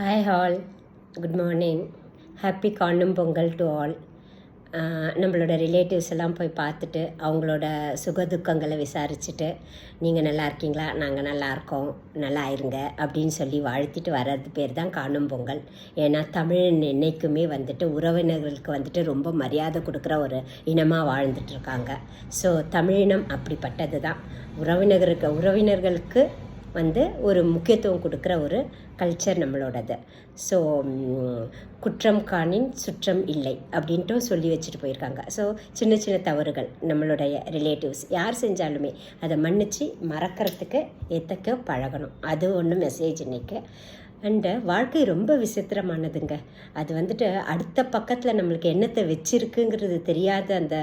Hi all, good morning. Happy காணும் Pongal to all. நம்மளோட relatives எல்லாம் போய் பார்த்துட்டு அவங்களோட சுகதுக்கங்களை விசாரிச்சுட்டு நீங்கள் நல்லா இருக்கீங்களா, நாங்கள் நல்லா இருக்கோம், நல்லா இருங்க அப்படின்னு சொல்லி வாழ்த்திட்டு வர்றது பேர் தான் காணும் பொங்கல். ஏன்னா தமிழன் என்றைக்குமே உறவினர்களுக்கு ரொம்ப மரியாதை கொடுக்குற ஒரு இனமாக வாழ்ந்துட்டுருக்காங்க. ஸோ தமிழினம் அப்படிப்பட்டது தான். உறவினர்களுக்கு ஒரு முக்கியத்துவம் கொடுக்குற ஒரு கல்ச்சர் நம்மளோடது. ஸோ குற்றம் காணின் சுற்றம் இல்லை அப்படின்ட்டும் சொல்லி வச்சுட்டு போயிருக்காங்க. ஸோ சின்ன சின்ன தவறுகள் நம்மளுடைய ரிலேட்டிவ்ஸ் யார் செஞ்சாலுமே அதை மன்னித்து மறக்கிறதுக்கு ஏற்றக்க பழகணும். அது ஒன்று மெசேஜ் இன்றைக்கி. அண்டு வாழ்க்கை ரொம்ப விசித்திரமானதுங்க. அது அடுத்த பக்கத்தில் நம்மளுக்கு என்னத்தை வச்சிருக்குங்கிறது தெரியாத அந்த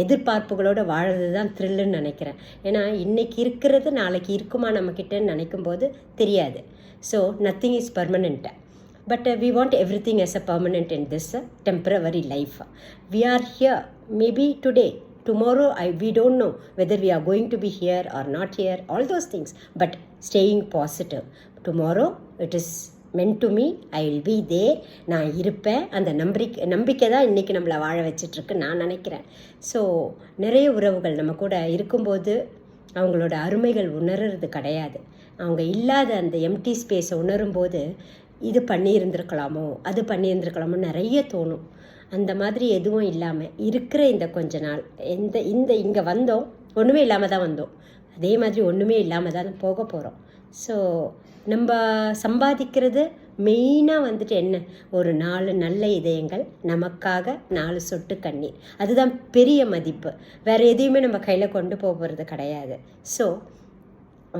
எதிர்பார்ப்புகளோடு வாழறது தான் த்ரில்லுன்னு நினைக்கிறேன். ஏன்னா இன்றைக்கி இருக்கிறது நாளைக்கு இருக்குமா நம்மக்கிட்டன்னு நினைக்கும் போது தெரியாது. So nothing is permanent. But we want everything as a permanent in this temporary life. We are here maybe today. Tomorrow we don't know whether we are going to be here or not here, all those things. But staying positive. Tomorrow it is meant to me, I will be there. நான் இருப்பேன். அந்த நம்பிக்கை தான் இன்றைக்கி நம்மளை வாழ வச்சிட்ருக்கு நான் நினைக்கிறேன். ஸோ நிறைய உறவுகள் நம்ம கூட இருக்கும்போது அவங்களோட அருமைகள் உணர்றது கிடையாது. அவங்க இல்லாத அந்த எம்டி ஸ்பேஸை உணரும்போது இது பண்ணியிருந்துருக்கலாமோ அது பண்ணியிருந்துருக்கலாமோ நிறைய தோணும். அந்த மாதிரி எதுவும் இல்லாமல் இருக்கிற இந்த கொஞ்ச நாள் இங்கே வந்தோம், ஒன்றுமே இல்லாமல் தான் வந்தோம். அதே மாதிரி ஒன்றுமே இல்லாமல் தான் போக போகிறோம். ஸோ நம்ம சம்பாதிக்கிறது மெயினாக என்ன, ஒரு 4 நல்ல இதயங்கள், நமக்காக 4 சொட்டு கண்ணீர். அதுதான் பெரிய மதிப்பு. வேறு எதையுமே நம்ம கையில் கொண்டு போகிறது கிடையாது. ஸோ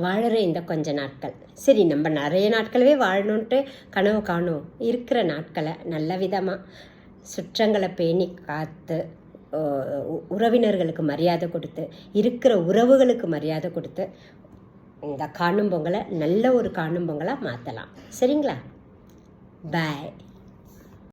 வாழற இந்த கொஞ்ச நாட்கள் சரி, நம்ம நிறைய நாட்களவே வாழணுன்ட்டு கனவு காணும். இருக்கிற நாட்களை நல்ல விதமாக சுற்றங்களை பேணி காத்து, உறவினர்களுக்கு மரியாதை கொடுத்து, இருக்கிற உறவுகளுக்கு மரியாதை கொடுத்து இந்த காணும் பொங்கலை நல்ல ஒரு காணும் பொங்கலாக மாற்றலாம். சரிங்களா? பாய்.